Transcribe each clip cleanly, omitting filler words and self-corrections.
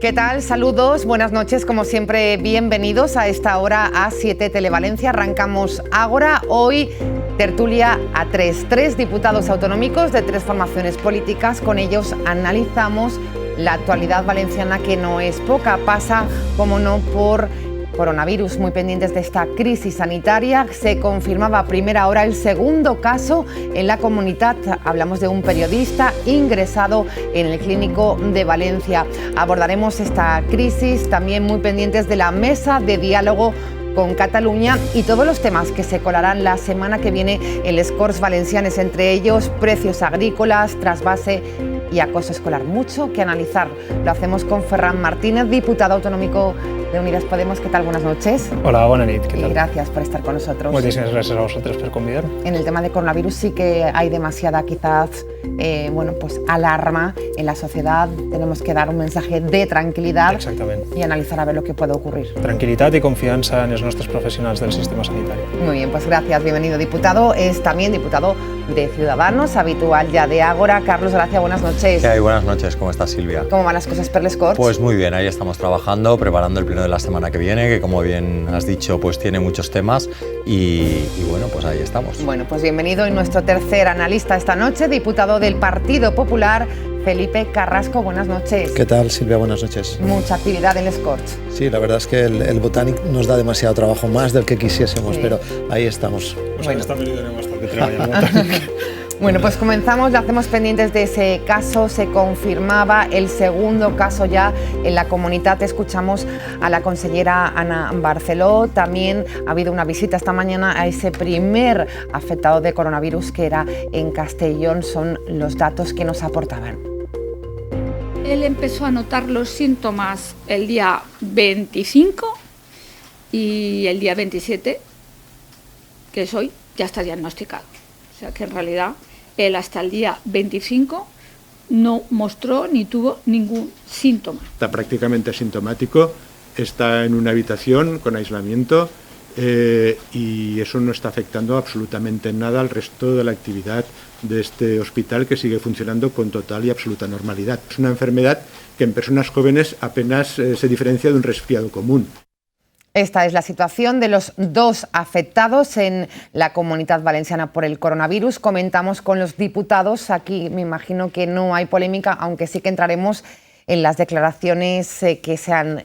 ¿Qué tal? Saludos, buenas noches, como siempre, bienvenidos a esta hora a 7 Televalencia. Arrancamos Ágora, hoy tertulia a 3 diputados autonómicos de 3 formaciones políticas. Con ellos analizamos la actualidad valenciana, que no es poca, pasa, como no, por coronavirus, muy pendientes de esta crisis sanitaria. Se confirmaba a primera hora el segundo caso en la comunidad. Hablamos de un periodista ingresado en el Clínico de Valencia. Abordaremos esta crisis, también muy pendientes de la mesa de diálogo con Cataluña y todos los temas que se colarán la semana que viene en les Corts Valencianes, entre ellos precios agrícolas, trasvase y acoso escolar. Mucho que analizar. Lo hacemos con Ferran Martínez, diputado autonómico de Unidas Podemos. ¿Qué tal? Buenas noches. Hola, buenas noches. ¿Qué tal? Y gracias por estar con nosotros. Muchísimas gracias a vosotros por convidar. En el tema de coronavirus sí que hay demasiada, quizás, alarma en la sociedad. Tenemos que dar un mensaje de tranquilidad. Exactamente. Y analizar a ver lo que puede ocurrir. Tranquilitat y confianza en los nuestros profesionales del sistema sanitario. Muy bien, pues gracias. Bienvenido, diputado. Es también diputado de Ciudadanos, habitual ya de Ágora. Carlos Gracia, buenas noches. ¿Qué hay? Buenas noches. ¿Cómo estás, Silvia? ¿Cómo van las cosas per les Corts? Pues muy bien, ahí estamos trabajando, preparando el pleno de la semana que viene, que como bien has dicho, pues tiene muchos temas y bueno, pues ahí estamos. Bueno, pues bienvenido. Y nuestro tercer analista esta noche, diputado del Partido Popular, Felipe Carrasco. Buenas noches. ¿Qué tal, Silvia? Buenas noches. Mucha actividad en les Corts. Sí, la verdad es que el Botànic nos da demasiado trabajo, más del que quisiésemos, sí. Pero ahí estamos. Bueno, esta medida tenemos bastante trabajo. Bueno, pues comenzamos, lo hacemos pendientes de ese caso. Se confirmaba el segundo caso ya en la comunidad. Escuchamos a la consellera Ana Barceló. También ha habido una visita esta mañana a ese primer afectado de coronavirus, que era en Castellón. Son los datos que nos aportaban. Él empezó a notar los síntomas el día 25 y el día 27, que es hoy, ya está diagnosticado. O sea que en realidad él hasta el día 25 no mostró ni tuvo ningún síntoma. Está prácticamente asintomático, está en una habitación con aislamiento y eso no está afectando absolutamente en nada al resto de la actividad de este hospital, que sigue funcionando con total y absoluta normalidad. Es una enfermedad que en personas jóvenes apenas se diferencia de un resfriado común. Esta es la situación de los 2 afectados en la Comunidad Valenciana por el coronavirus. Comentamos con los diputados. Aquí me imagino que no hay polémica, aunque sí que entraremos en las declaraciones que se han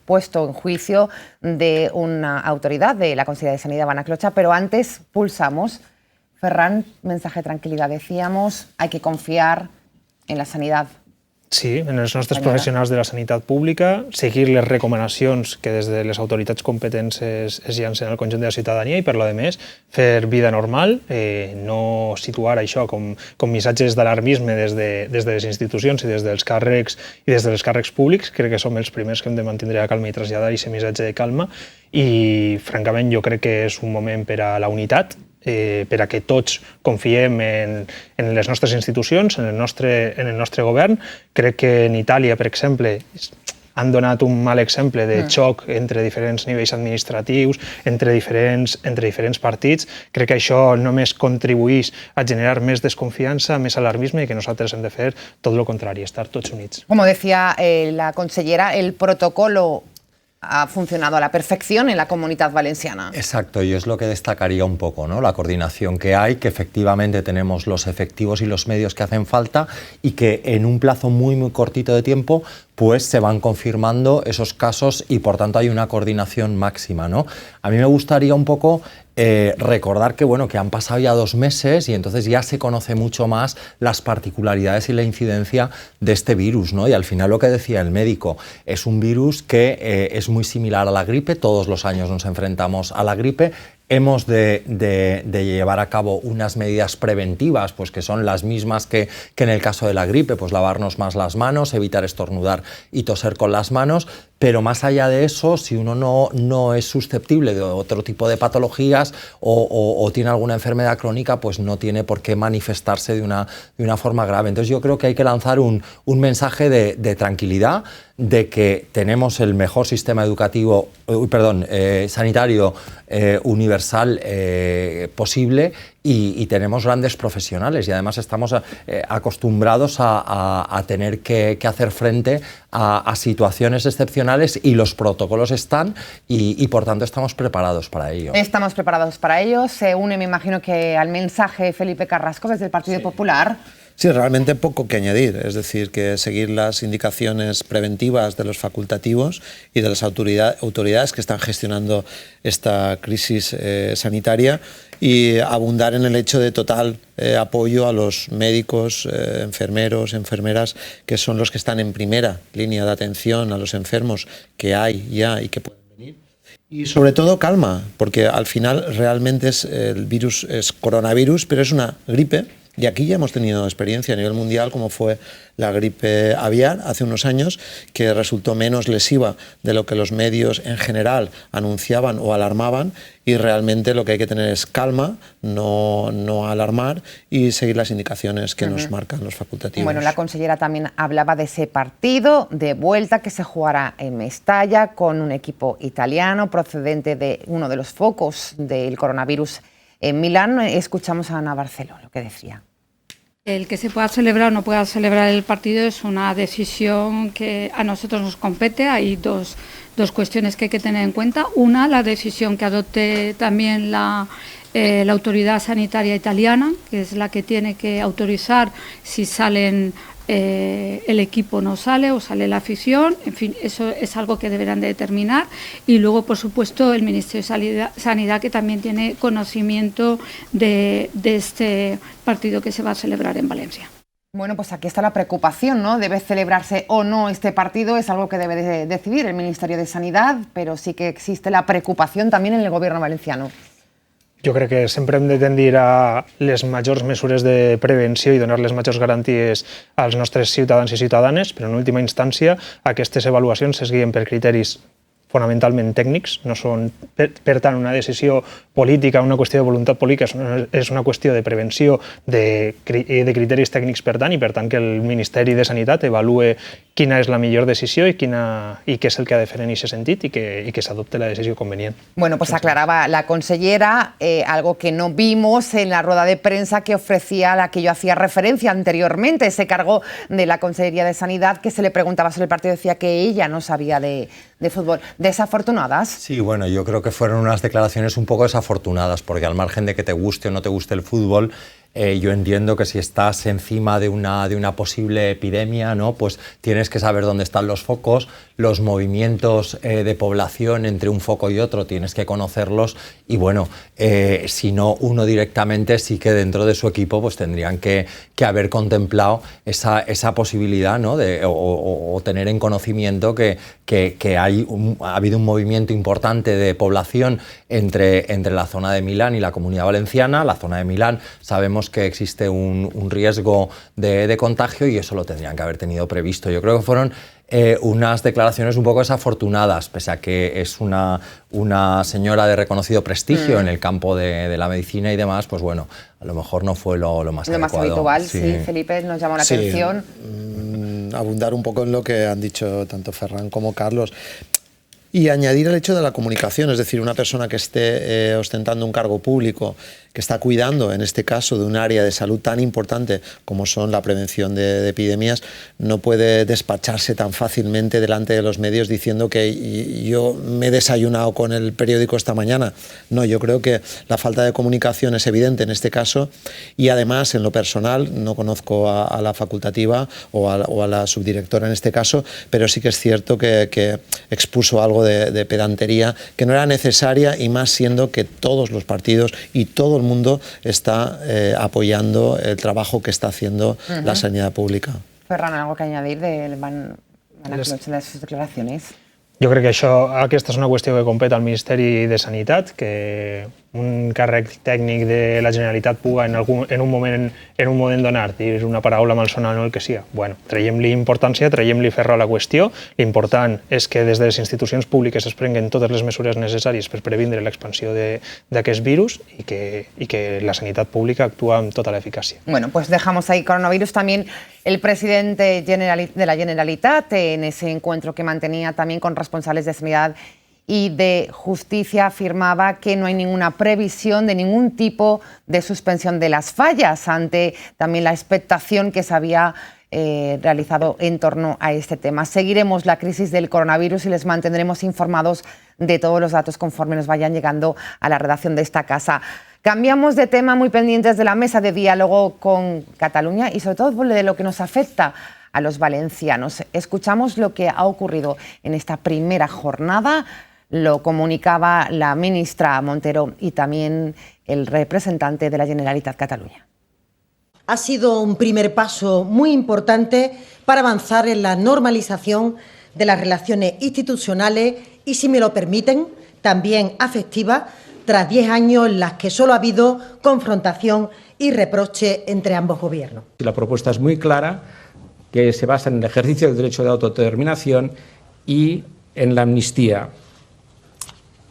puesto en juicio de una autoridad de la Conselleria de Sanidad, Ana Clocha. Pero antes pulsamos. Ferran, mensaje de tranquilidad. Decíamos, hay que confiar en la sanidad. Sí, en els nostres professionals de la sanitat pública, seguir les recomanacions que des de les autoritats competents es llancen al conjunt de la ciutadania i, per lo de més, fer vida normal, no situar això com missatges d'alarmisme des de les institucions i des dels càrrecs públics. Crec que som els primers que hem de mantenir la calma i traslladar aquest missatge de calma i, francament, jo crec que és un moment per a la unitat, per a que tots confiem en les nostres institucions, en el nostre govern. Crec que en Itàlia, per exemple, han donat un mal exemple de xoc entre diferents nivells administratius, entre diferents partits. Crec que això només contribueix a generar més desconfiança, més alarmisme, i que nosaltres hem de fer tot el contrari, estar tots units. Como decía la consellera, el protocolo ha funcionado a la perfección en la Comunidad Valenciana. Exacto, y es lo que destacaría un poco, ¿no? La coordinación que hay, que efectivamente tenemos los efectivos y los medios que hacen falta y que en un plazo muy cortito de tiempo pues se van confirmando esos casos y por tanto hay una coordinación máxima, ¿no? A mí me gustaría un poco recordar que, bueno, que han pasado ya 2 meses y entonces ya se conoce mucho más las particularidades y la incidencia de este virus, ¿no? Y al final lo que decía el médico, es un virus que es muy similar a la gripe, todos los años nos enfrentamos a la gripe. Hemos de llevar a cabo unas medidas preventivas, pues que son las mismas que en el caso de la gripe, pues lavarnos más las manos, evitar estornudar y toser con las manos, pero más allá de eso, si uno no es susceptible de otro tipo de patologías o tiene alguna enfermedad crónica, pues no tiene por qué manifestarse de una forma grave. Entonces yo creo que hay que lanzar un mensaje de tranquilidad, de que tenemos el mejor sistema educativo, sanitario universal posible y tenemos grandes profesionales y además estamos acostumbrados a tener que hacer frente a situaciones excepcionales y los protocolos están y por tanto estamos preparados para ello. Estamos preparados para ello. Se une, me imagino, que al mensaje Felipe Carrasco desde el Partido Popular. Sí, realmente poco que añadir, es decir, que seguir las indicaciones preventivas de los facultativos y de las autoridades que están gestionando esta crisis sanitaria y abundar en el hecho de total apoyo a los médicos, enfermeros, enfermeras, que son los que están en primera línea de atención a los enfermos que hay ya y que pueden venir. Y sobre todo calma, porque al final realmente el virus es coronavirus, pero es una gripe. Y aquí ya hemos tenido experiencia a nivel mundial, como fue la gripe aviar hace unos años, que resultó menos lesiva de lo que los medios en general anunciaban o alarmaban, y realmente lo que hay que tener es calma, no alarmar y seguir las indicaciones que nos marcan los facultativos. Bueno, la consellera también hablaba de ese partido de vuelta que se jugará en Mestalla con un equipo italiano procedente de uno de los focos del coronavirus en Milán. Escuchamos a Ana Barceló, lo que decía. El que se pueda celebrar o no pueda celebrar el partido es una decisión que a nosotros nos compete. Hay dos cuestiones que hay que tener en cuenta. Una, la decisión que adopte también la autoridad sanitaria italiana, que es la que tiene que autorizar si salen el equipo no sale o sale la afición. En fin, eso es algo que deberán de determinar. Y luego, por supuesto, el Ministerio de Sanidad, que también tiene conocimiento de este partido que se va a celebrar en Valencia. Bueno, pues aquí está la preocupación, ¿no? ¿Debe celebrarse o no este partido? Es algo que debe de decidir el Ministerio de Sanidad, pero sí que existe la preocupación también en el Gobierno valenciano. Jo crec que sempre hem de tendir a les majors mesures de prevenció i donar les majors garanties als nostres ciutadans i ciutadanes, però en última instància aquestes avaluacions es guien per criteris fonamentalment tècnics, no són per tant una decisió política, una qüestió de voluntat política, és una qüestió de prevenció de criteris tècnics per tant, i per tant que el Ministeri de Sanitat evalue quina és la millor decisió i què és el que ha de fer en aquest sentit i que s'adopte la decisió convenient. Bueno, pues aclaraba la consellera algo que no vimos en la rueda de prensa que ofrecía, a la que yo hacía referencia anteriormente, ese cargo de la Consellería de Sanidad, que se le preguntaba sobre el partido, decía que ella no sabía de fútbol. ¿Desafortunadas? Sí, bueno, yo creo que fueron unas declaraciones un poco desafortunadas, porque al margen de que te guste o no te guste el fútbol, yo entiendo que si estás encima de una posible epidemia, ¿no? Pues tienes que saber dónde están los focos, los movimientos de población entre un foco y otro, tienes que conocerlos y bueno, si no uno directamente, sí que dentro de su equipo pues tendrían que haber contemplado esa posibilidad, ¿no? o tener en conocimiento que ha habido un movimiento importante de población entre la zona de Milán y la Comunidad Valenciana. La zona de Milán sabemos que existe un riesgo de contagio y eso lo tendrían que haber tenido previsto. Yo creo que fueron unas declaraciones un poco desafortunadas, pese a que es una señora de reconocido prestigio en el campo de la medicina y demás, pues bueno, a lo mejor no fue lo más adecuado. Lo más habitual, sí. Felipe, nos llamó la atención. Abundar un poco en lo que han dicho tanto Ferran como Carlos. Y añadir el hecho de la comunicación, es decir, una persona que esté ostentando un cargo público, que está cuidando, en este caso, de un área de salud tan importante como son la prevención de epidemias, no puede despacharse tan fácilmente delante de los medios diciendo que yo me he desayunado con el periódico esta mañana. No, yo creo que la falta de comunicación es evidente en este caso y además, en lo personal, no conozco a la facultativa o a la subdirectora en este caso, pero sí que es cierto que expuso algo de pedantería que no era necesaria, y más siendo que todos los partidos y todo el mundo está apoyando el trabajo que está haciendo la sanidad pública. Ferran, ¿algo que añadir de sus declaraciones? Jo crec que aquesta és una qüestió que competeix al Ministeri de Sanitat, que un càrrec tècnic de la Generalitat puga en un moment donat dir una paraula malsonant o el que sigui. Bueno, traiem-li importància, traiem-li ferro a la qüestió. L'important és que des de les institucions públiques es prenguen totes les mesures necessàries per previndre l'expansió d'aquest virus y que la sanitat pública actúa amb tota la eficàcia. Bueno, pues dejamos ahí coronavirus. También el presidente de la Generalitat, en ese encuentro que mantenía también con responsables de sanidad y de justicia, afirmaba que no hay ninguna previsión de ningún tipo de suspensión de las fallas ante también la expectación que se había realizado en torno a este tema. Seguiremos la crisis del coronavirus y les mantendremos informados de todos los datos conforme nos vayan llegando a la redacción de esta casa. Cambiamos de tema, muy pendientes de la mesa de diálogo con Cataluña y sobre todo de lo que nos afecta a los valencianos. Escuchamos lo que ha ocurrido en esta primera jornada. Lo comunicaba la ministra Montero y también el representante de la Generalitat Cataluña. Ha sido un primer paso muy importante para avanzar en la normalización de las relaciones institucionales y, si me lo permiten, también afectivas, tras 10 años en las que solo ha habido confrontación y reproche entre ambos gobiernos. La propuesta es muy clara, que se basa en el ejercicio del derecho de autodeterminación y en la amnistía.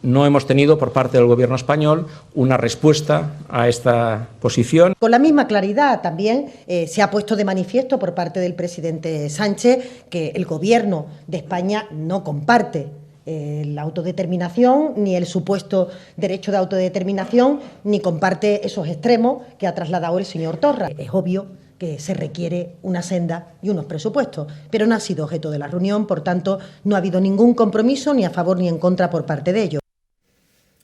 No hemos tenido por parte del Gobierno español una respuesta a esta posición. Con la misma claridad también se ha puesto de manifiesto por parte del presidente Sánchez que el Gobierno de España no comparte la autodeterminación ni el supuesto derecho de autodeterminación, ni comparte esos extremos que ha trasladado el señor Torra. Es obvio que se requiere una senda y unos presupuestos, pero no ha sido objeto de la reunión, por tanto, no ha habido ningún compromiso ni a favor ni en contra por parte de ellos.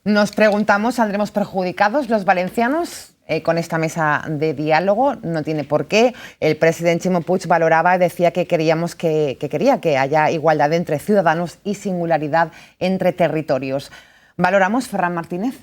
Nos preguntamos, ¿saldremos perjudicados los valencianos con esta mesa de diálogo? No tiene por qué. El presidente Ximo Puig valoraba y decía que quería que haya igualdad entre ciudadanos y singularidad entre territorios. ¿Valoramos, Ferran Martínez?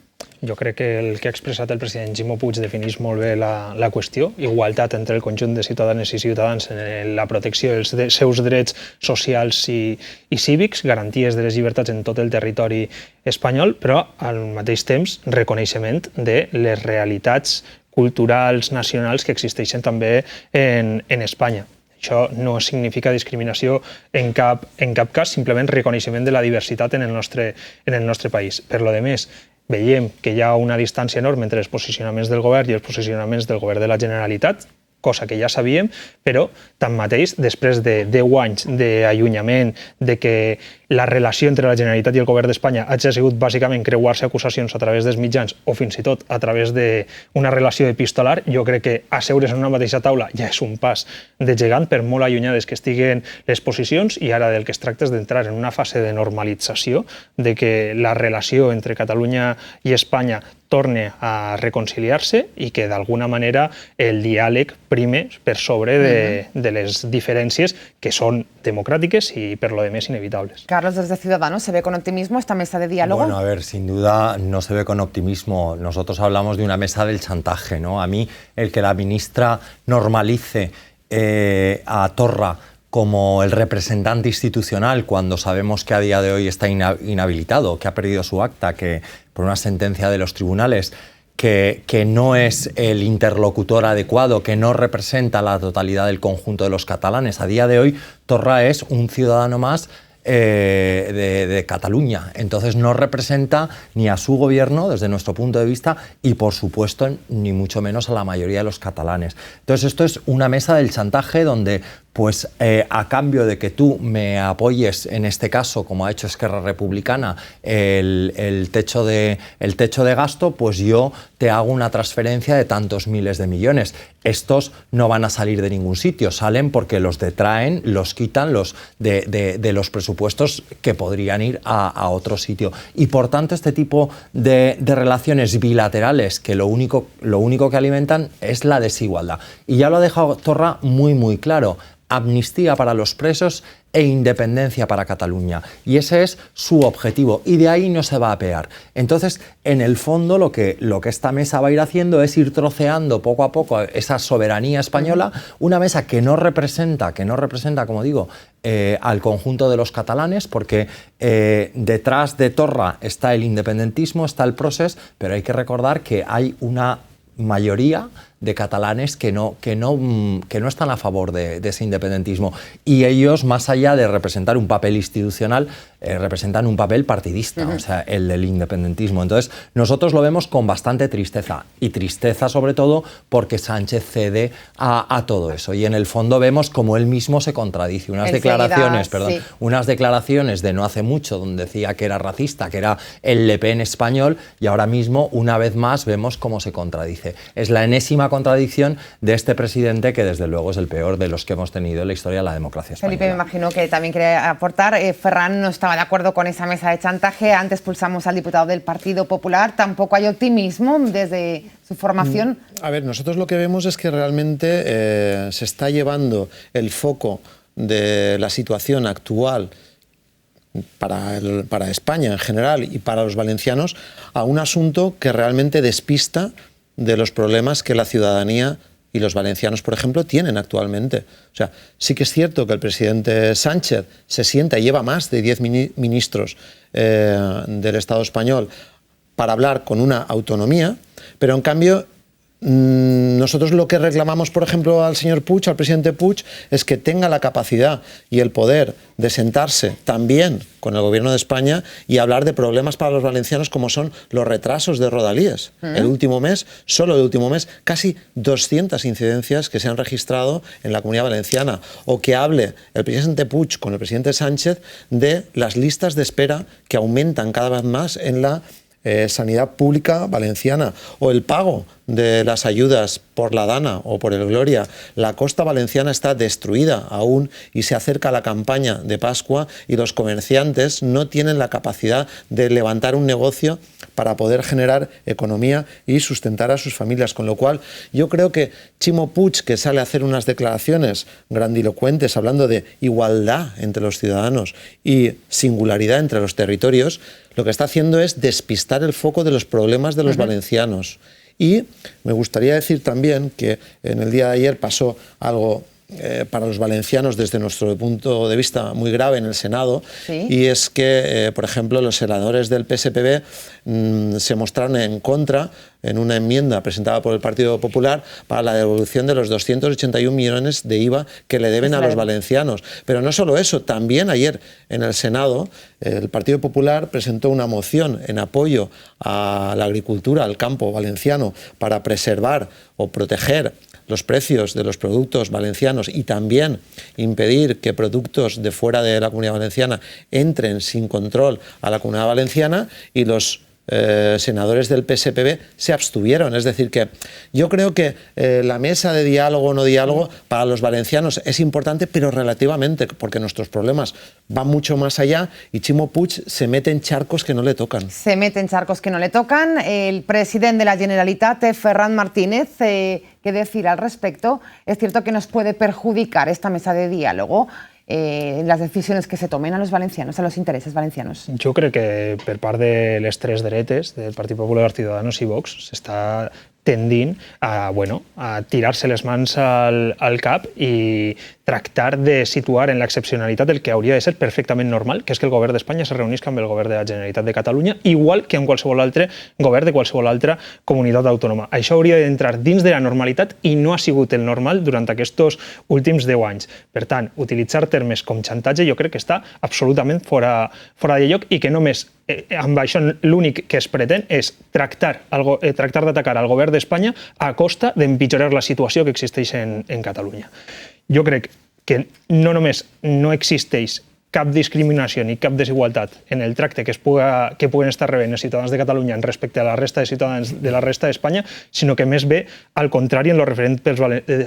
Jo crec que el que ha expressat el president Ximo Puig defineix molt bé la qüestió, igualtat entre el conjunt de ciutadanes i ciutadans en la protecció dels seus drets socials i cívics, garanties de les llibertats en tot el territori espanyol, però al mateix temps reconeixement de les realitats culturals, nacionals que existeixen també en Espanya. Això no significa discriminació en cap cas, simplement reconeixement de la diversitat en el nostre país. Per lo de més, veiem que hi ha una distància enorme entre els posicionaments del govern i els posicionaments del govern de la Generalitat, cosa que ja sabíem, però tanmateix, després de 10 anys d'allunyament, de que la relació entre la Generalitat i el govern d'Espanya hagi sigut bàsicament creuar-se acusacions a través dels mitjans o fins i tot a través d'una relació epistolar, jo crec que asseure's en una mateixa taula ja és un pas de gegant, per molt allunyades que estiguen les posicions, i ara del que es tracta és d'entrar en una fase de normalització, de que la relació entre Catalunya i Espanya torne a reconciliar-se i que d'alguna manera el diàleg prime per sobre de les diferències que són democràtiques i per lo de més inevitables. Carlos, desde Ciudadanos, ¿se ve con optimismo esta mesa de diálogo? Bueno, a ver, sin duda no se ve con optimismo. Nosotros hablamos de una mesa del chantaje, ¿no? A mí el que la ministra normalice a Torra como el representante institucional cuando sabemos que a día de hoy está inhabilitado, que ha perdido su acta, que por una sentencia de los tribunales, que no es el interlocutor adecuado, que no representa la totalidad del conjunto de los catalanes. A día de hoy, Torra es un ciudadano más de Cataluña. Entonces no representa ni a su gobierno desde nuestro punto de vista y por supuesto ni mucho menos a la mayoría de los catalanes. Entonces esto es una mesa del chantaje donde pues a cambio de que tú me apoyes, en este caso, como ha hecho Esquerra Republicana, el techo de gasto, pues yo te hago una transferencia de tantos miles de millones. Estos no van a salir de ningún sitio, salen porque los detraen, los quitan de los presupuestos que podrían ir a otro sitio. Y por tanto este tipo de relaciones bilaterales que lo único que alimentan es la desigualdad. Y ya lo ha dejado Torra muy claro. Amnistía para los presos e independencia para Cataluña. Y ese es su objetivo, y de ahí no se va a apear. Entonces, en el fondo, lo que esta mesa va a ir haciendo es ir troceando poco a poco esa soberanía española, una mesa que no representa, como digo, al conjunto de los catalanes, porque detrás de Torra está el independentismo, está el Procés, pero hay que recordar que hay una mayoría de catalanes que no están a favor de ese independentismo, y ellos, más allá de representar un papel institucional, representan un papel partidista, o sea, el del independentismo. Entonces, nosotros lo vemos con bastante tristeza, y tristeza sobre todo porque Sánchez cede a todo eso, y en el fondo vemos como él mismo se contradice. Unas declaraciones de no hace mucho, donde decía que era racista, que era el Le Pen español, y ahora mismo, una vez más, vemos cómo se contradice. Es la enésima contradicción de este presidente, que desde luego es el peor de los que hemos tenido en la historia de la democracia española. Felipe, me imagino que también quiere aportar. Ferran no estaba de acuerdo con esa mesa de chantaje. Antes expulsamos al diputado del Partido Popular. ¿Tampoco hay optimismo desde su formación? A ver, nosotros lo que vemos es que realmente se está llevando el foco de la situación actual para España en general y para los valencianos a un asunto que realmente despista de los problemas que la ciudadanía y los valencianos, por ejemplo, tienen actualmente. O sea, sí que es cierto que el presidente Sánchez se sienta y lleva más de 10 ministros del Estado español para hablar con una autonomía, pero en cambio nosotros lo que reclamamos, por ejemplo, al señor Puig, al presidente Puig, es que tenga la capacidad y el poder de sentarse también con el gobierno de España y hablar de problemas para los valencianos, como son los retrasos de rodalíes. El último mes, solo el último mes, casi 200 incidencias que se han registrado en la Comunidad Valenciana. O que hable el presidente Puig con el presidente Sánchez de las listas de espera que aumentan cada vez más en la sanidad pública valenciana, o el pago de las ayudas por la Dana o por el Gloria. La costa valenciana está destruida aún y se acerca la campaña de Pascua y los comerciantes no tienen la capacidad de levantar un negocio para poder generar economía y sustentar a sus familias. Con lo cual, yo creo que Ximo Puig, que sale a hacer unas declaraciones grandilocuentes hablando de igualdad entre los ciudadanos y singularidad entre los territorios, lo que está haciendo es despistar el foco de los problemas de los valencianos. Y me gustaría decir también que en el día de ayer pasó algo para los valencianos desde nuestro punto de vista muy grave en el Senado, y es que, por ejemplo, los senadores del PSPB se mostraron en contra en una enmienda presentada por el Partido Popular para la devolución de los 281 millones de IVA que le deben a los valencianos. Pero no solo eso, también ayer en el Senado el Partido Popular presentó una moción en apoyo a la agricultura, al campo valenciano, para preservar o proteger los precios de los productos valencianos y también impedir que productos de fuera de la Comunidad Valenciana entren sin control a la Comunidad Valenciana, y los senadores del PSPB se abstuvieron. Es decir, que yo creo que la mesa de diálogo o no diálogo para los valencianos es importante, pero relativamente, porque nuestros problemas van mucho más allá, y Ximo Puig se mete en charcos que no le tocan. Se mete en charcos que no le tocan. El presidente de la Generalitat, Ferran Martínez, ¿qué decir al respecto? Es cierto que nos puede perjudicar esta mesa de diálogo las decisiones que se tomen a los valencianos, a los intereses valencianos. Jo crec que per part de les tres dretes, del Partit Popular, Ciudadanos i Vox, s'està tendint a tirar-se les mans al cap i tractar de situar en l'excepcionalitat el que hauria de ser perfectament normal, que és que el govern d'Espanya se reunisca amb el govern de la Generalitat de Catalunya, igual que amb qualsevol altre govern de qualsevol altra comunitat autònoma. Això hauria d'entrar dins de la normalitat i no ha sigut el normal durant aquests últims 10 anys. Per tant, utilitzar termes com xantatge jo crec que està absolutament fora de lloc, i que només amb això l'únic que es pretén és tractar d'atacar al govern d'Espanya a costa d'empitjorar la situació que existeix en Catalunya. Jo crec que no només no existeix cap discriminació ni cap desigualtat en el tracte que puguen estar rebent els ciutadans de Catalunya respecte a la resta de ciutadans de la resta d'Espanya, sinó que més bé al contrari en lo referent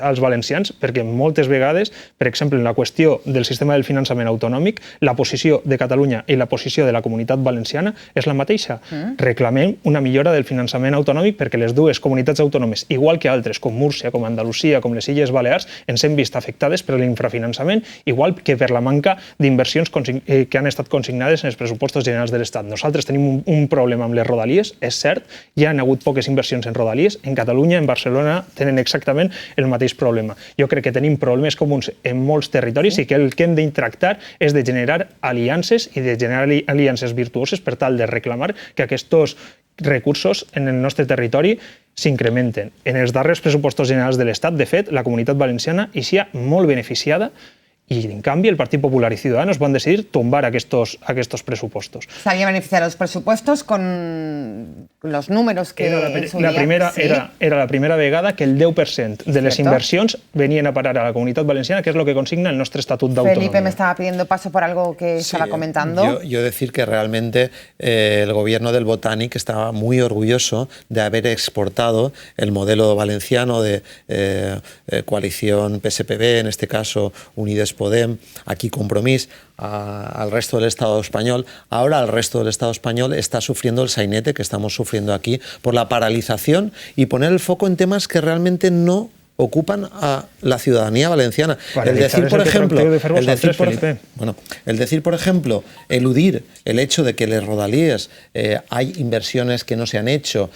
als valencians, perquè moltes vegades, per exemple, en la qüestió del sistema del finançament autonòmic, la posició de Catalunya i la posició de la Comunitat Valenciana és la mateixa. Reclamem una millora del finançament autonòmic perquè les dues comunitats autònomes, igual que altres, com Múrcia, com Andalusia, com les Illes Balears, ens hem vist afectades per l'infrafinançament, igual que per la manca d'inversions que han estat consignades en els pressupostos generals de l'Estat. Nosaltres tenim un problema amb les rodalies, és cert, hi ha hagut poques inversions en rodalies, en Catalunya, en Barcelona, tenen exactament el mateix problema. Jo crec que tenim problemes comuns en molts territoris i que el que hem de tractar és de generar aliances i de generar aliances virtuoses per tal de reclamar que aquests recursos en el nostre territori s'incrementen. En els darrers pressupostos generals de l'Estat, de fet, la Comunitat Valenciana hi sia molt beneficiada y en cambio el Partido Popular y Ciudadanos van a decidir tumbar aquestos presupuestos. ¿Salía a beneficiar los presupuestos con los números que era la primera vegada que el 10% de les inversions venien a parar a la Comunitat Valenciana, que es lo que consigna el nostre Estatut d'Autonomia. Felipe me estaba pidiendo paso por algo que estaba comentando. Yo decir que realmente el gobierno del Botànic estaba muy orgulloso de haber exportado el modelo valenciano de coalición PSPB, en este caso Unides Podem, aquí Compromís, al resto del Estado español. Ahora el resto del Estado español está sufriendo el sainete que estamos sufriendo aquí por la paralización y poner el foco en temas que realmente no ocupan a la ciudadanía valenciana. El decir, por ejemplo, eludir el hecho de que en las rodalíes hay inversiones que no se han hecho.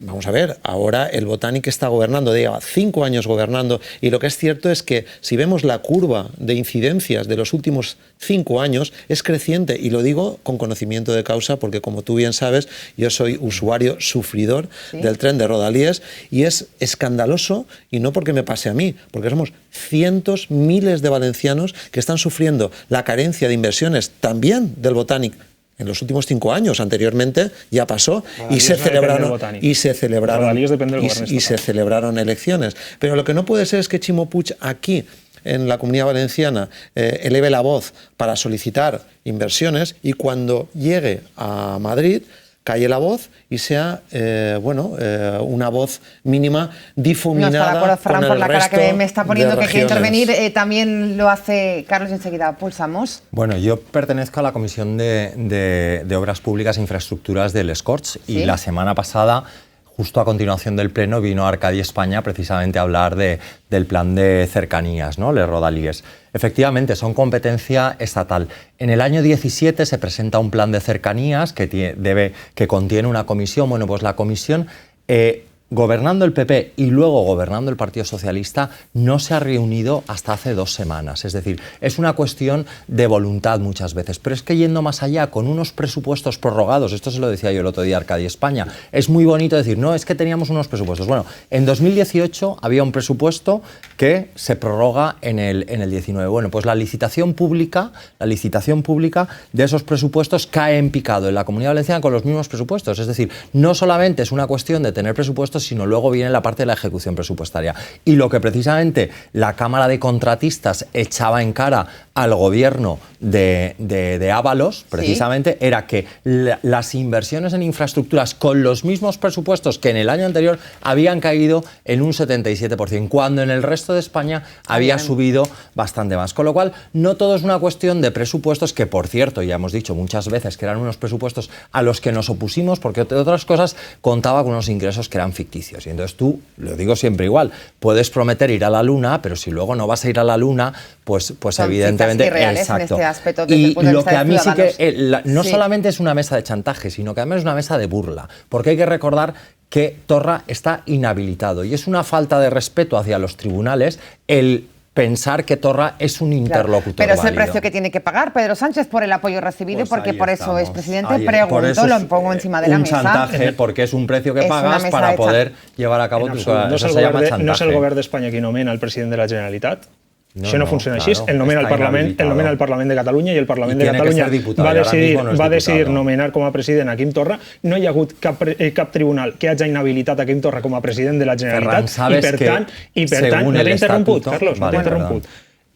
Vamos a ver, ahora el Botànic está gobernando, lleva 5 años gobernando, y lo que es cierto es que si vemos la curva de incidencias de los últimos 5 años es creciente, y lo digo con conocimiento de causa porque, como tú bien sabes, yo soy usuario sufridor del tren de rodalíes, y es escandaloso, y no porque me pase a mí, porque somos cientos, miles de valencianos que están sufriendo la carencia de inversiones también del Botànic en los últimos 5 años. Anteriormente ya pasó y se celebraron elecciones. Pero lo que no puede ser es que Ximo Puig aquí en la Comunidad Valenciana eleve la voz para solicitar inversiones y cuando llegue a Madrid calle la voz y sea una voz mínima difuminada. No está de acuerdo, Ferran, por la cara que me está poniendo que quiere intervenir. También lo hace Carlos, enseguida pulsamos. Bueno, yo pertenezco a la Comisión de Obras Públicas e Infraestructuras del Corts y la semana pasada, justo a continuación del Pleno, vino Arcadi España precisamente a hablar del plan de cercanías, ¿no? Les rodalíes. Efectivamente, son competencia estatal. En el año 17 se presenta un plan de cercanías que contiene una comisión. Bueno, pues la comisión, gobernando el PP y luego gobernando el Partido Socialista, no se ha reunido hasta hace 2 semanas. Es decir, es una cuestión de voluntad muchas veces. Pero es que yendo más allá, con unos presupuestos prorrogados, esto se lo decía yo el otro día a Arcadi España, es muy bonito decir, no, es que teníamos unos presupuestos. Bueno, en 2018 había un presupuesto que se prorroga en el 19. Bueno, pues la licitación pública de esos presupuestos cae en picado en la Comunidad Valenciana con los mismos presupuestos. Es decir, no solamente es una cuestión de tener presupuestos, sino luego viene la parte de la ejecución presupuestaria. Y lo que precisamente la Cámara de Contratistas echaba en cara al gobierno de Ábalos, precisamente, era que las inversiones en infraestructuras con los mismos presupuestos que en el año anterior habían caído en un 77%, cuando en el resto de España había subido bastante más. Con lo cual, no todo es una cuestión de presupuestos, que por cierto, ya hemos dicho muchas veces que eran unos presupuestos a los que nos opusimos, porque entre otras cosas contaba con unos ingresos que eran ficticios. Y entonces tú, lo digo siempre igual, puedes prometer ir a la luna, pero si luego no vas a ir a la luna, pues evidentemente... Exacto. En este aspecto, y lo que a mí sí que... no solamente es una mesa de chantaje, sino que además es una mesa de burla, porque hay que recordar que Torra está inhabilitado y es una falta de respeto hacia los tribunales el pensar que Torra es un interlocutor Pero es el válido. precio que tiene que pagar Pedro Sánchez por el apoyo recibido, pues porque por eso es presidente. Pregunto, lo pongo encima de la mesa. Un chantaje, porque es un precio que pagas para poder llevar a cabo tus cosas. Eso se llama chantaje. No es el Govern d'Espanya qui nomena el president de la Generalitat. Això no funciona així. El nomena el Parlament de Catalunya i el Parlament de Catalunya va decidir nomenar com a president a Quim Torra. No hi ha hagut cap tribunal que hagi inhabilitat a Quim Torra com a president de la Generalitat i per tant, no t'he interromput, Carlos, no t'he interromput.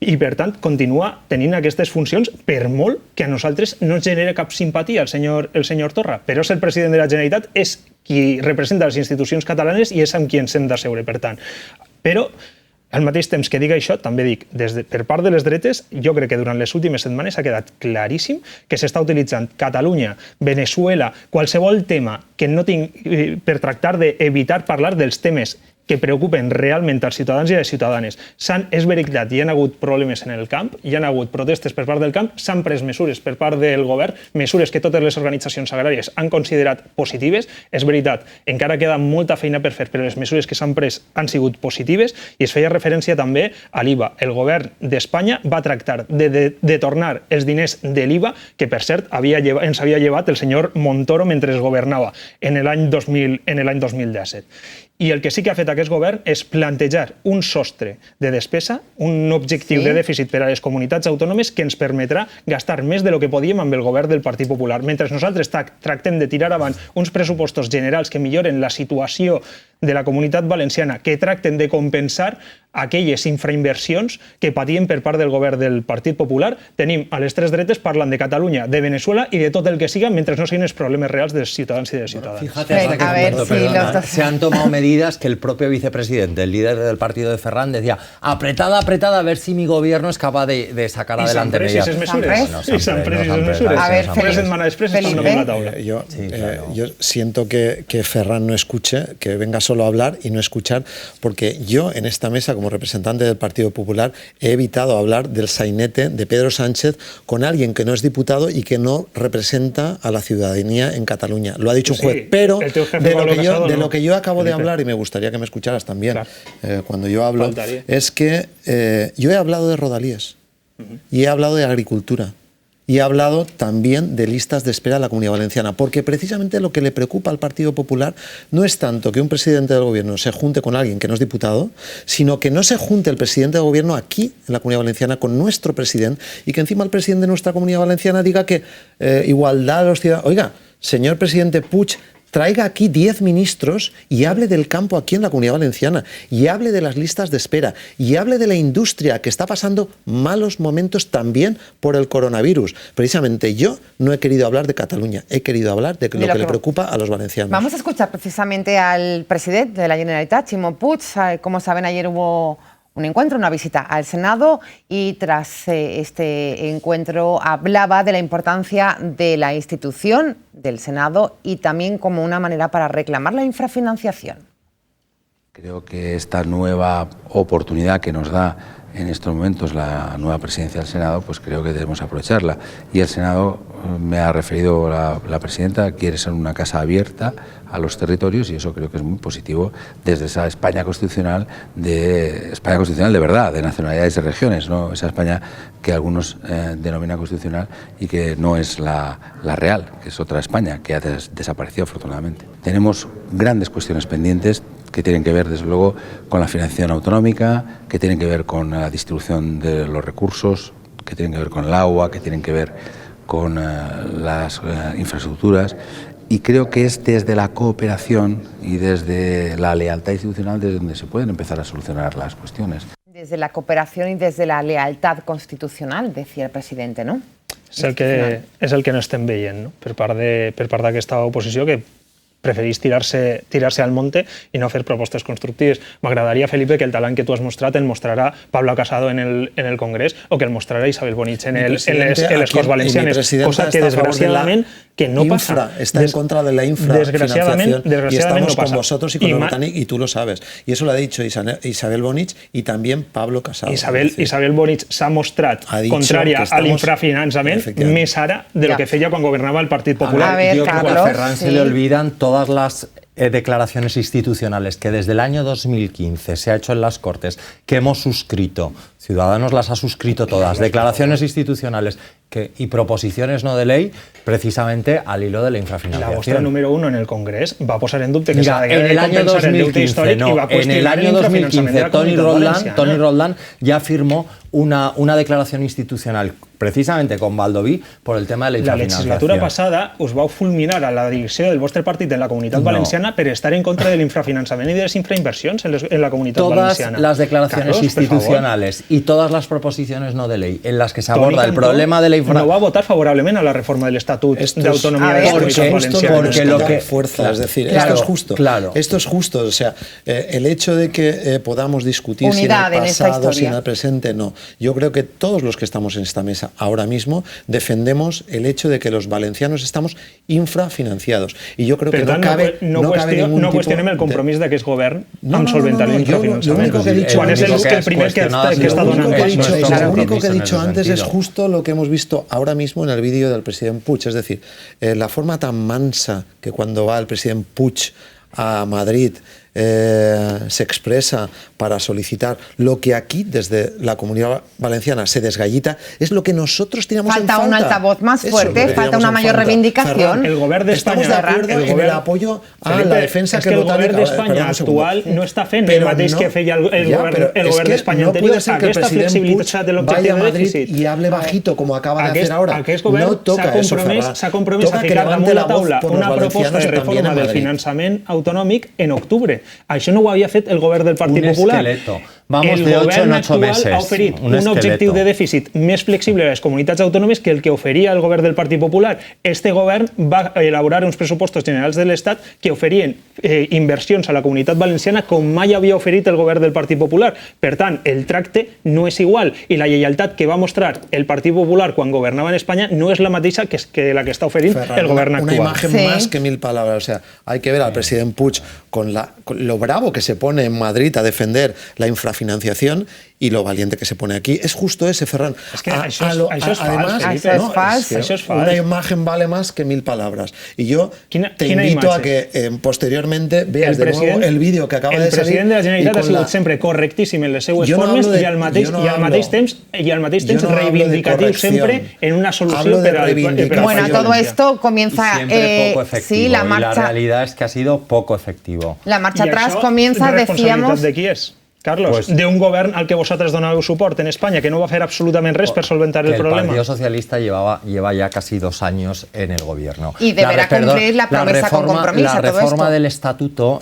i per tant continua tenint aquestes funcions, per molt que a nosaltres no ens genera cap simpatia el senyor Torra, però és el president de la Generalitat, és qui representa les institucions catalanes i és amb qui ens hem d'asseure, per tant. Però al mateix temps que dic això, també dic, per part de les dretes, jo crec que durant les últimes setmanes ha quedat claríssim que s'està utilitzant Catalunya, Venezuela, qualsevol tema que no tinc per tractar d'evitar parlar dels temes que preocupen realment als ciutadans i a les ciutadanes. És veritat, hi ha hagut problemes en el camp, hi ha hagut protestes per part del camp, s'han pres mesures per part del govern, mesures que totes les organitzacions agràries han considerat positives. És veritat, encara queda molta feina per fer, però les mesures que s'han pres han sigut positives i es feia referència també a l'IVA. El govern d'Espanya va tractar de tornar els diners de l'IVA que, per cert, ens havia llevat el senyor Montoro mentre es governava en l'any 2017. I el que sí que ha fet aquest govern és plantejar un sostre de despesa, un objectiu de dèficit per a les comunitats autònomes que ens permetrà gastar més de lo que podíem amb el govern del Partit Popular. Mentre nosaltres tractem de tirar avant uns pressupostos generals que milloren la situació de la Comunitat Valenciana, que tracten de compensar aquelles infrainversions que patien per part del govern del Partit Popular, tenim a les tres dretes parlant de Catalunya, de Venezuela i de tot el que siga, mentre no siguin els problemes reals dels ciutadans i de les ciutadanes. Fíjate hasta qué punto, se han tomado medidas que el propio vicepresidente, el líder del partido de Ferran, decía apretada, apretada, a ver si mi gobierno es capaz de sacar adelante medidas. I s'han pres aquestes mesures. A ver, una setmana després estan damunt la taula. Yo siento que Ferran no escuche, que venga solo a hablar y no escuchar, porque yo en esta mesa, como representante del Partido Popular, he evitado hablar del sainete de Pedro Sánchez con alguien que no es diputado y que no representa a la ciudadanía en Cataluña. Lo ha dicho un juez, pero de lo que yo acabo de hablar, y me gustaría que me escucharas también, cuando yo hablo, es que yo he hablado de rodalíes y he hablado de agricultura. Y he hablado también de listas de espera en la Comunidad Valenciana, porque precisamente lo que le preocupa al Partido Popular no es tanto que un presidente del gobierno se junte con alguien que no es diputado, sino que no se junte el presidente del gobierno aquí, en la Comunidad Valenciana, con nuestro presidente, y que encima el presidente de nuestra Comunidad Valenciana diga que igualdad de los ciudadanos... Oiga, señor presidente Puig, traiga aquí 10 ministros y hable del campo aquí en la Comunidad Valenciana, y hable de las listas de espera, y hable de la industria que está pasando malos momentos también por el coronavirus. Precisamente yo no he querido hablar de Cataluña, he querido hablar de lo que le preocupa a los valencianos. Vamos a escuchar precisamente al presidente de la Generalitat, Ximo Puig. Como saben, ayer hubo un encuentro, una visita al Senado, y tras este encuentro hablaba de la importancia de la institución del Senado y también como una manera para reclamar la infrafinanciación. Creo que esta nueva oportunidad que nos da en estos momentos la nueva presidencia del Senado, pues creo que debemos aprovecharla. Y el Senado, me ha referido la presidenta, quiere ser una casa abierta a los territorios, y eso creo que es muy positivo desde esa España constitucional de verdad, de nacionalidades y regiones, ¿no? Esa España que algunos denominan constitucional y que no es la real, que es otra España que ha desaparecido afortunadamente. Tenemos grandes cuestiones pendientes que tienen que ver, desde luego, con la financiación autonómica, que tienen que ver con la distribución de los recursos, que tienen que ver con el agua, que tienen que ver con las infraestructuras. Y creo que es desde la cooperación y desde la lealtad institucional desde donde se pueden empezar a solucionar las cuestiones. Desde la cooperación y desde la lealtad constitucional, decía el presidente, ¿no? És el que no estem veient, no? Per part d'aquesta oposició, que preferís tirar-se al monte i no fer propostes constructives. M'agradaria, Felipe, que el talent que tu has mostrat el mostrarà Pablo Casado en el Congrés, o que el mostrarà Isabel Bonich en les Corts Valencianes, cosa que desgraciadament que no pasa. Está en contra de la infrafinanciación, y estamos con vosotros y con los británicos, y tú lo sabes. Y eso lo ha dicho Isabel Bonich y también Pablo Casado. Isabel Bonich s'ha mostrat contrària a l'infrafinançament més ara de lo que feia quan governava el Partit Popular. Yo creo que a Ferran se le olvidan todas las declaraciones institucionales que desde el año 2015 se ha hecho en las Cortes, que hemos suscrito, Ciudadanos las ha suscrito todas, declaraciones institucionales y proposiciones no de ley, precisamente al hilo de la infrafinanciación. La vostra número 1 en el Congrés va posar en dubte que s'ha de compensar el deute històric i va en el año 2015 Toni Roldán ya firmó una declaración institucional precisamente con Baldoví por el tema de la infrafinanciación. La legislatura passada us vau fulminar a la direcció del vostre partit en la Comunitat Valenciana per estar en contra de l'infrafinançament i de les infrainversions en la Comunitat Valenciana. Todas las declaraciones institucionales y todas las proposiciones no de ley en las que se aborda el problema de la infrafinanciación... No va a votar favorablemente a la reforma del Estatut de Autonomía de la Comunitat Valenciana. Porque lo que fuerza, es decir, claro, esto es justo. Claro. Esto es justo, o sea, el hecho de que podamos discutir unidad si en el en pasado, si en el presente, no. Yo creo que todos los que estamos en esta mesa ahora mismo defendemos el hecho de que los valencianos estamos infrafinanciados. Y yo creo que no cabe no cuestionem el compromís d'aquest govern amb solventar l'infrafinançament. Lo único que he dicho antes, lo único que he dicho antes es justo lo que hemos visto ahora mismo en el vídeo del presidente Puig. Es decir, la forma tan mansa que cuando va el presidente Puig a Madrid se expresa para solicitar lo que aquí desde la Comunidad Valenciana se desgallita, es lo que nosotros teníamos en falta. Falta un altavoz más fuerte, falta una mayor reivindicación. El govern d'Espanya, estamos de acuerdo en el apoyo a la defensa que el govern d'Espanya actual no està fent el mateix que feia el govern d'Espanya anterior. Aquesta flexibilitat de l'objectiu de dèficit y hable bajito como acaba de hacer ahora. Aquest govern s'ha compromès a ficar damunt la taula una proposta de reforma del finançament autonòmic en octubre. Això no ho havia fet el govern del Partit Popular. Vamos el de 8 govern en 8 actual meses. Ha oferit un objectiu de dèficit més flexible a les comunitats autònomes que el que oferia el govern del Partit Popular. Este govern va elaborar uns pressupostos generals de l'Estat que oferien inversions a la Comunitat Valenciana com mai havia oferit el govern del Partit Popular. Per tant, el tracte no és igual i la lleialtat que va mostrar el Partit Popular quan governava en Espanya no és la mateixa que la que està oferint el govern actual. Una imagen más que 1000 palabras. O sea, hay que ver al presidente Puig con lo bravo que se pone en Madrid a defender la infrafinanciación y lo valiente que se pone aquí. Es justo ese, Ferran. Es que això és fals. Una imagen vale más que 1000 palabras. Y yo te invito a que posteriormente veas de nuevo el vídeo que acaba de salir. El president de la Generalitat ha sigut sempre correctíssim en les seues formes i al mateix temps reivindicatiu sempre en una solució per a Bueno, todo esto comienza... poco efectivo. la marcha... Y la realidad es que ha sido poco efectivo. La marcha atrás comienza, decíamos... ¿De qui és? Carlos, de un govern al que vosaltres donàveu suport en España, que no va a hacer absolutament res per solventar el problema. El Partido Socialista lleva ya casi 2 años en el gobierno. Y deberá cumplir la promesa con compromiso. La reforma del estatuto,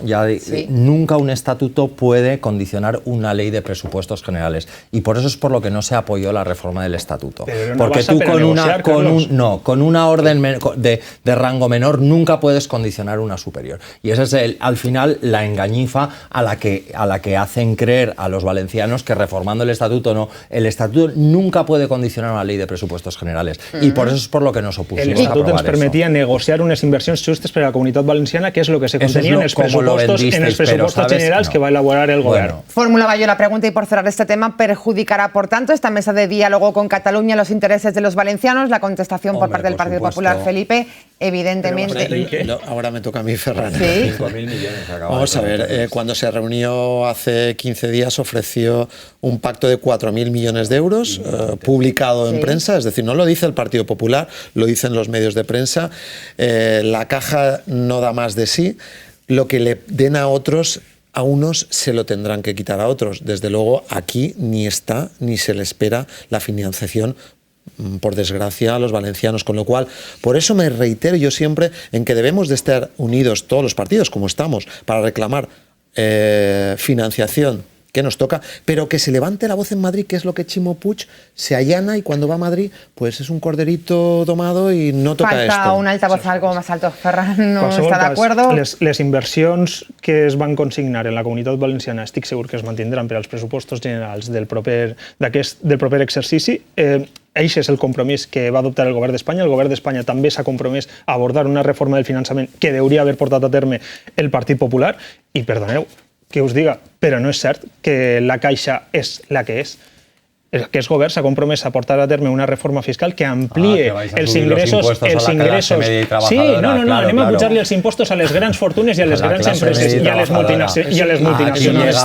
nunca un estatuto puede condicionar una ley de presupuestos generales. Y por eso es por lo que no se apoyó la reforma del estatuto. Pero no porque tú con una orden de rango menor nunca puedes condicionar una superior. Y esa es al final la engañifa a la que hacen creer a los valencianos que reformando el estatuto nunca puede condicionar una ley de presupuestos generales. Y por eso es por lo que nos opusimos a aprovar eso. El estatuto ens permetia negociar unes inversions justes per a la Comunitat Valenciana, que és el que se contenia en els pressupostos generals que va elaborar el govern. Formulaba yo la pregunta y por cerrar este tema, ¿perjudicará por tanto esta mesa de diálogo con Cataluña los intereses de los valencianos? La contestación por parte del Partido Popular, Felipe, evidentemente... Ahora me toca a mí, Ferran. ¿Sí? 5.000 millones. Vamos a ver, cuando se reunió hace 15 días ofreció un pacto de 4.000 millones de euros publicado en prensa, es decir, no lo dice el Partido Popular, lo dicen los medios de prensa. La caja no da más de sí, lo que le den a otros, a unos se lo tendrán que quitar a otros. Desde luego aquí ni está ni se le espera la financiación, por desgracia, a los valencianos, con lo cual, por eso me reitero yo siempre en que debemos de estar unidos todos los partidos, como estamos, para reclamar financiación que nos toca, pero que se levante la voz en Madrid, que es lo que Chimo Puig se allana, y cuando va a Madrid pues es un corderito domado y no toca esto. Falta un altavoz algo más alto. Ferran no està d'acord. Les inversions que es van consignar en la Comunitat Valenciana estic segur que es mantindran per als pressupostos generals del proper exercici. Això és el compromís que va adoptar el govern d'Espanya. El govern d'Espanya també s'ha compromès a abordar una reforma del finançament que hauria haver portat a terme el Partit Popular. I perdoneu que us diga, però no és cert que la Caixa és la que és. Aquest govern s'ha compromès a portar a terme una reforma fiscal que ampliï els ingressos. Sí, no, anem a pujar-li els impostos a les grans fortunes i a les grans empreses i a les multinacionals.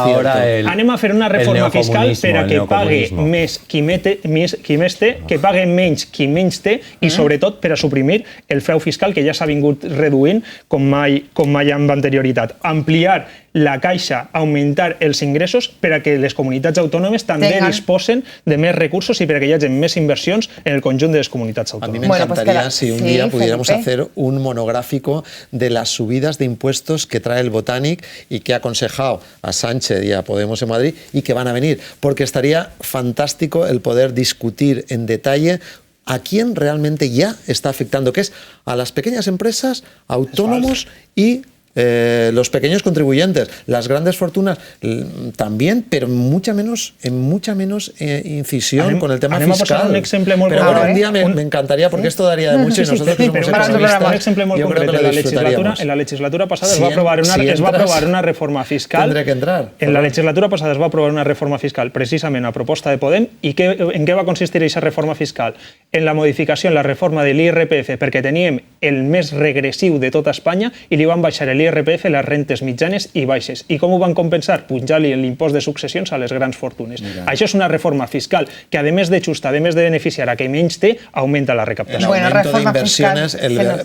Anem a fer una reforma fiscal per a que pague més qui més té, que pague menys qui menys té, i sobretot per a suprimir el frau fiscal que ja s'ha vingut reduint com mai amb anterioritat. Ampliar la Caixa augmentar els ingressos per a que les comunitats autònomes també disposen de més recursos i per a que hi hagi més inversions en el conjunt de les comunitats A mí autònomes. me encantaría si un día pudiéramos hacer un monográfico de las subidas de impuestos que trae el Botanic y que ha aconsejado a Sánchez y a Podemos en Madrid y que van a venir, porque estaría fantástico el poder discutir en detalle a quién realmente ya está afectando, que es a las pequeñas empresas, autónomos y los pequeños contribuyentes. Las grandes fortunas también, pero en mucha menos incisión con el tema fiscal. Un exemple molt pero concret. ahora un día me encantaría, porque esto daría de mucho y nosotros que somos economistas, un exemple molt yo creo concret. que lo disfrutaríamos. En la legislatura passada es va aprovar una reforma fiscal. Tendré que entrar. En la legislatura passada es va aprovar una reforma fiscal precisament a proposta de Podem. I en què va consistir aquesta reforma fiscal? En la modificació, en la reforma de l'IRPF, perquè teníem el més regressiu de tota Espanya i li van baixar l'IRPF a les rentes mitjanes i baixes. I com ho van compensar? Pujant-li l'impost de successions a les grans fortunes. Això és una reforma fiscal que, a més de justa, a més de beneficiar a qui menys té, aumenta la recaptació. El aumento de inversiones,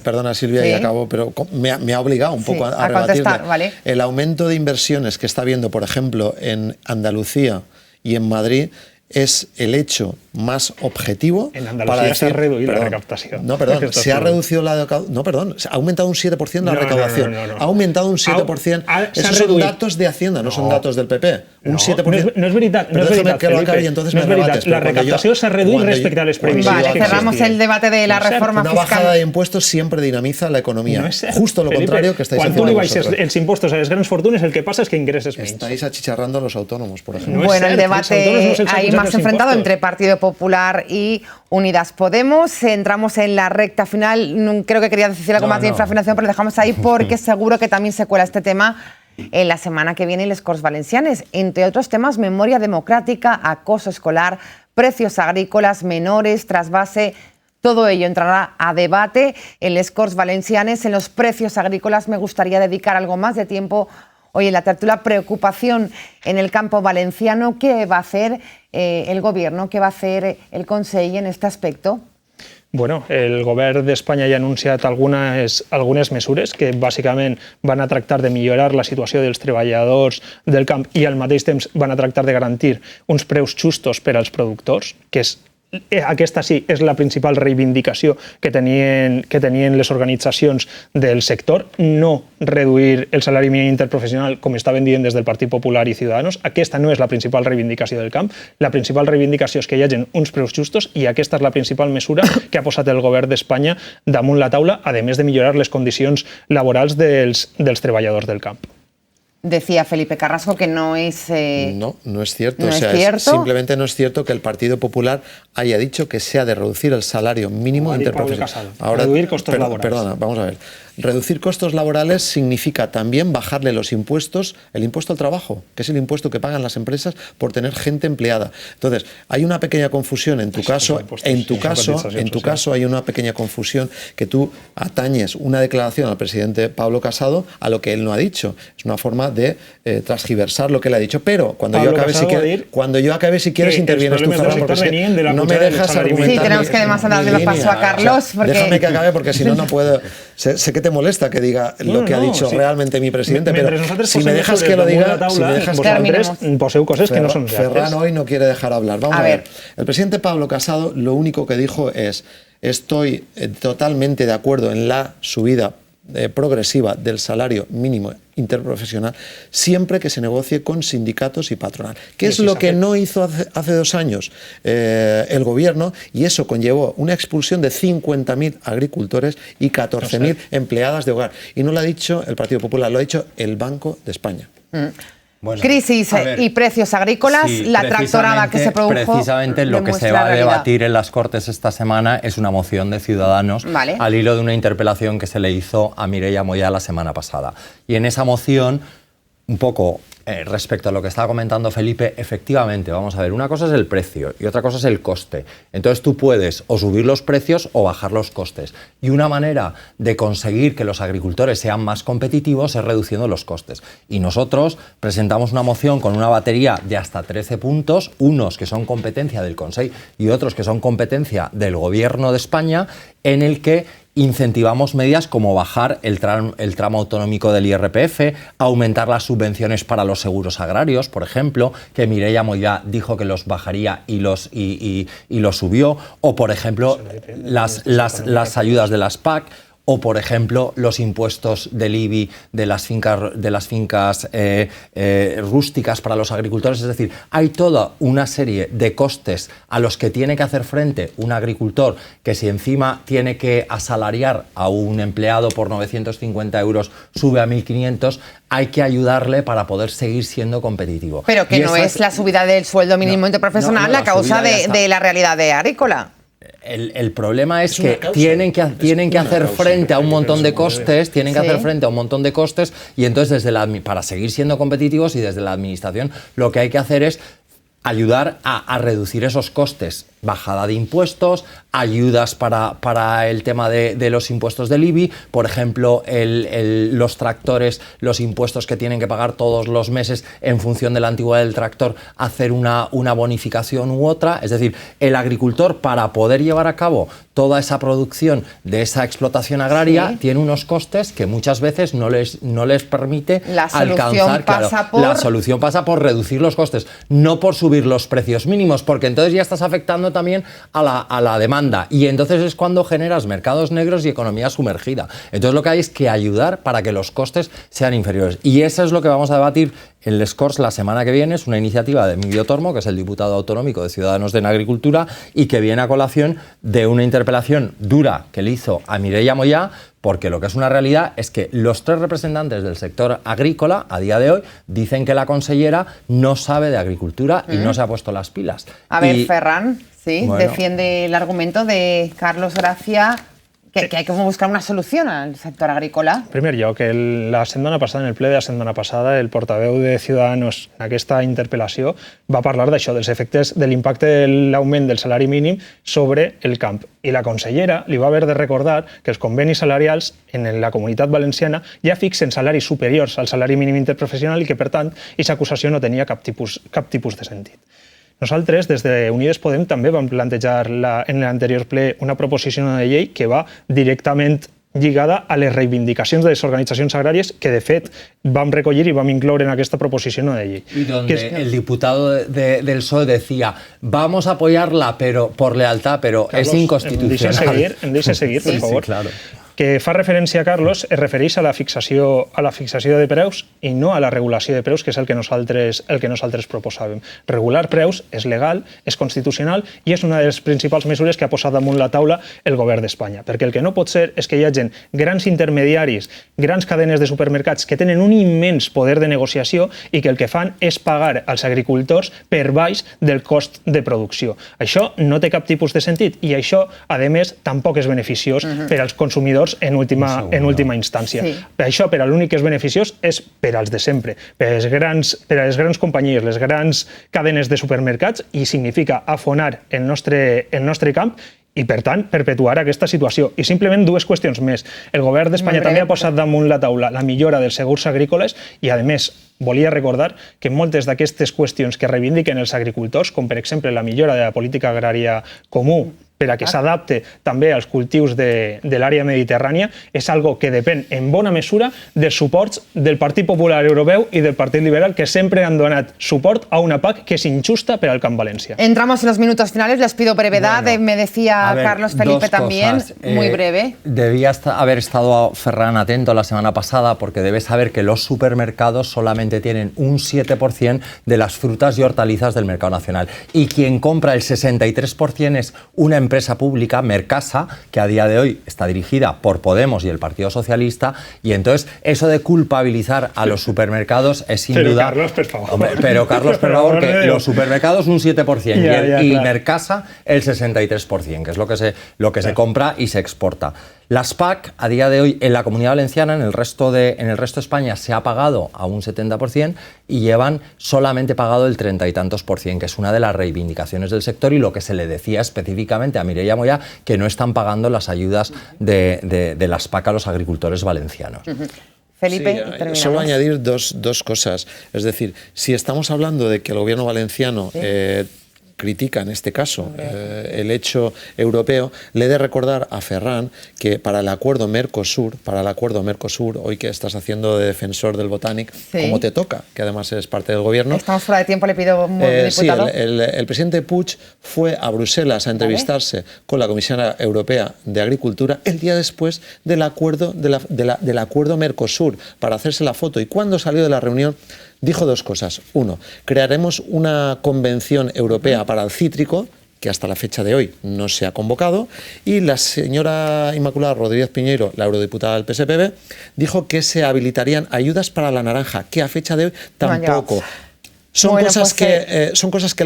perdona Silvia, y acabo, pero me ha obligado un poco a rebatirme. ¿vale? El aumento de inversiones que está habiendo, por ejemplo, en Andalucía y en Madrid, es el hecho más objetivo en Andalucía para decir, se ha reducido la recaptación. No, perdón, se ha reducido la no, perdón, ha aumentado un 7% la recaudación. No. Ha aumentado un 7%. Esos son datos de Hacienda, no son datos del PP. Un 7%. No és veritat, Pero déjame que lo acabe y entonces me rebates. La recaptació s'ha reduït respecte a les previsions. Vale, cerramos el debate de la reforma fiscal. Una bajada de impuestos siempre dinamiza la economía. Justo lo contrario que estáis haciendo vosotros. vosotros. Quan tu li baixes els impostos a les grans fortunes, el que passa és que ingresses menys. Estáis achicharrando a los autónomos, por ejemplo. Bueno, el debate ahí más enfrentado entre Partido Popular y Unidas Podemos. Entramos en la recta final. Creo que quería decir algo más de infrafinanciación, pero dejamos ahí porque seguro que también se cuela este tema en la semana que viene en les Corts Valencianes. Entre otros temas, memoria democrática, acoso escolar, precios agrícolas, menores, trasvase. Todo ello entrará a debate en les Corts Valencianes. En los precios agrícolas me gustaría dedicar algo más de tiempo hoy en la tertulia. Preocupación en el campo valenciano. ¿Qué va a hacer el Gobierno? ¿Qué va a hacer el Consell en este aspecto? Bueno, el govern d'Espanya ja ha anunciat algunes mesures que bàsicament van a tractar de millorar la situació dels treballadors del camp i al mateix temps van a tractar de garantir uns preus justos per als productors, que aquesta sí és la principal reivindicació que tenien les organitzacions del sector, no reduir el salari mínim interprofessional com estaven dient des del Partit Popular i Ciudadanos. Aquesta no és la principal reivindicació del camp. La principal reivindicació és que hi hagi uns preus justos i aquesta és la principal mesura que ha posat el govern d'Espanya damunt la taula, a més de millorar les condicions laborals dels treballadors del camp. Decía Felipe Carrasco que no es... No es cierto. ¿No es cierto? Simplemente no es cierto que el Partido Popular haya dicho que se ha de reducir el salario mínimo interprofesional. Ahora, reducir costos laborales. Perdona, vamos a ver. Reducir costos laborales significa también bajarle los impuestos, el impuesto al trabajo, que es el impuesto que pagan las empresas por tener gente empleada. Entonces, hay una pequeña confusión en tu caso, hay una pequeña confusión que tú atañes una declaración al presidente Pablo Casado a lo que él no ha dicho. Es una forma de transgiversar lo que él ha dicho. Pero cuando yo acabe, si quieres, intervienes tú, Ferran, porque no me dejas argumentar. Sí, tenemos que además darle paso a Carlos. Porque... Déjame que acabe, porque si no, no puedo. Sé que te molesta que diga lo que ha dicho realmente mi presidente, pero si me dejas que lo diga, poseu coses que no son ciertas. Ferran hoy no quiere dejar hablar. Vamos a ver. El presidente Pablo Casado lo único que dijo es: estoy totalmente de acuerdo en la subida progresiva del salario mínimo interprofesional siempre que se negocie con sindicatos y patronal. ¿Qué es lo que no hizo hace 2 años el gobierno? Y eso conllevó una expulsión de 50.000 agricultores y 14.000 empleadas de hogar. Y no lo ha dicho el Partido Popular, lo ha dicho el Banco de España. Bueno, crisis y precios agrícolas, sí, la tractorada que se produjo. Precisamente lo que se va a debatir en las Cortes esta semana es una moción de Ciudadanos al hilo de una interpelación que se le hizo a Mireia Moya la semana pasada. Y en esa moción, un poco respecto a lo que estaba comentando Felipe, efectivamente, vamos a ver, una cosa es el precio y otra cosa es el coste. Entonces tú puedes o subir los precios o bajar los costes. Y una manera de conseguir que los agricultores sean más competitivos es reduciendo los costes. Y nosotros presentamos una moción con una batería de hasta 13 puntos, unos que son competencia del Consell y otros que son competencia del Gobierno de España, en el que incentivamos medidas como bajar el tramo autonómico del IRPF, aumentar las subvenciones para los seguros agrarios, por ejemplo, que Mireia Moya dijo que los bajaría y los subió, o por ejemplo las ayudas de las PAC, o por ejemplo los impuestos del IBI de las fincas rústicas para los agricultores. Es decir, hay toda una serie de costes a los que tiene que hacer frente un agricultor, que si encima tiene que asalariar a un empleado por 950 euros, sube a 1.500, hay que ayudarle para poder seguir siendo competitivo. Pero que no es la subida del sueldo mínimo interprofesional la causa de la realidad de agrícola. El problema es que tienen que hacer frente a un montón de costes, y entonces para seguir siendo competitivos, y desde la administración lo que hay que hacer es ayudar a reducir esos costes, bajada de impuestos, ayudas para el tema de los impuestos del IBI, por ejemplo, los tractores, los impuestos que tienen que pagar todos los meses en función de la antigüedad del tractor, hacer una bonificación u otra. Es decir, el agricultor, para poder llevar a cabo toda esa producción de esa explotación agraria, tiene unos costes que muchas veces no les permite alcanzar. La solución pasa por reducir los costes, no por subir los precios mínimos, porque entonces ya estás afectando también a la demanda, y entonces es cuando generas mercados negros y economía sumergida. Entonces lo que hay es que ayudar para que los costes sean inferiores, y eso es lo que vamos a debatir en Les Corts la semana que viene. Es una iniciativa de Emilio Tormo, que es el diputado autonómico de Ciudadanos en Agricultura, y que viene a colación de una interpelación dura que le hizo a Mireia Moya, porque lo que es una realidad es que los 3 representantes del sector agrícola a día de hoy dicen que la consellera no sabe de agricultura y no se ha puesto las pilas. A ver, Ferran, defiende el argumento de Carlos Gracia, que hay que buscar una solución al sector agrícola. En primer lloc, la setmana passada, en el ple de la setmana passada, el portaveu de Ciudadanos en aquesta interpel·lació va parlar d'això, dels efectes de l'impacte de l'augment del salari mínim sobre el camp. I la consellera li va haver de recordar que els convenis salarials en la Comunitat Valenciana ja fixen salaris superiors al salari mínim interprofessional, i que, per tant, aquesta acusació no tenia cap tipus de sentit. Nosaltres, des de Unides Podem, també vam plantejar en l'anterior ple una proposició de llei que va directament lligada a les reivindicacions de les organitzacions agràries, que de fet vam recollir i vam incloure en aquesta proposició de llei. Y donde el diputado del PSOE decía, vamos a apoyarla por lealtad, pero Carlos, es inconstitucional. Em deixa seguir, per favor. Sí, claro. Que fa referència, Carlos, es refereix a la fixació de preus i no a la regulació de preus, que és el que nosaltres proposàvem. Regular preus és legal, és constitucional i és una de les principals mesures que ha posat damunt la taula el govern d'Espanya. Perquè el que no pot ser és que hi hagi grans intermediaris, grans cadenes de supermercats que tenen un immens poder de negociació i que el que fan és pagar als agricultors per baix del cost de producció. Això no té cap tipus de sentit, i això, a més, tampoc és beneficiós per als consumidors en última instància. Per això, per a l'únic que és beneficiós és per als de sempre, per a les grans companyies, les grans cadenes de supermercats, i significa afonar el nostre camp i, per tant, perpetuar aquesta situació. I simplement 2 qüestions més. El govern d'Espanya també ha posat damunt la taula la millora dels segurs agrícoles i, a més, volia recordar que moltes d'aquestes qüestions que reivindiquen els agricultors, com per exemple la millora de la política agrària comú per a que s'adapte també als cultius de l'àrea mediterrània, és algo que depèn en bona mesura dels suports del Partit Popular Europeu i del Partit Liberal, que sempre han donat suport a una PAC que és injusta per al Camp Valencià. Entramos en los minutos finales, les pido brevedad, me decía Carlos Felipe también, muy breve. Debía haber estado Ferran atento la semana pasada, porque debe saber que los supermercados solamente tienen un 7% de las frutas y hortalizas del mercado nacional, y quien compra el 63% es una empresa pública, Mercasa, que a día de hoy está dirigida por Podemos y el Partido Socialista, y entonces eso de culpabilizar a los supermercados es sin duda... Carlos, por favor. Pero Carlos, por favor, que los supermercados un 7% y Mercasa el 63%, que es lo que se compra y se exporta. Las PAC, a día de hoy, en la Comunidad Valenciana, en el resto de España, se ha pagado a un 70% y llevan solamente pagado el 30 y tantos %, que es una de las reivindicaciones del sector, y lo que se le decía específicamente a Mireia Moya, que no están pagando las ayudas de las PAC a los agricultores valencianos. Felipe, sí, solo añadir dos cosas. Es decir, si estamos hablando de que el gobierno valenciano critica en este caso el hecho europeo, le he de recordar a Ferran que para el acuerdo Mercosur, hoy que estás haciendo de defensor del Botanic, como te toca, que además eres parte del gobierno. Estamos fuera de tiempo, le pido diputado. Sí, el presidente Puig fue a Bruselas a entrevistarse con la Comisión Europea de Agricultura el día después del acuerdo, del acuerdo Mercosur, para hacerse la foto. Y cuando salió de la reunión dijo dos cosas. Uno, crearemos una convención europea para el cítrico, que hasta la fecha de hoy no se ha convocado, y la señora Inmaculada Rodríguez Piñeiro, la eurodiputada del PSPB, dijo que se habilitarían ayudas para la naranja, que a fecha de hoy tampoco. Son cosas que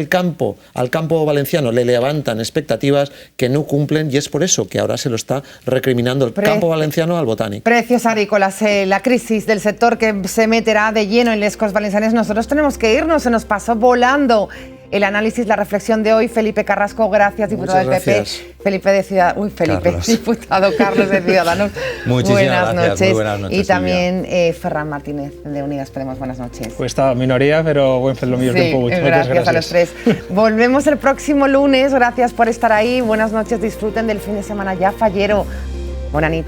al campo valenciano le levantan expectativas que no cumplen, y es por eso que ahora se lo está recriminando el campo valenciano al Botanic. Precios agrícolas, la crisis del sector que se meterá de lleno en les Corts Valencianes. Nosotros tenemos que irnos, se nos pasó volando el análisis, la reflexión de hoy. Felipe Carrasco, gracias, diputado del PP. Felipe de Ciudadanos. Diputado Carlos de Ciudadanos. Muchísimas gracias. Muy buenas noches. Y también Ferran Martínez de Unidas Podemos. Buenas noches. Pues esta minoría, pero buen fet lo millor que puedo. Gracias a los tres. Volvemos el próximo lunes. Gracias por estar ahí. Buenas noches. Disfruten del fin de semana ya fallero. Bona nit.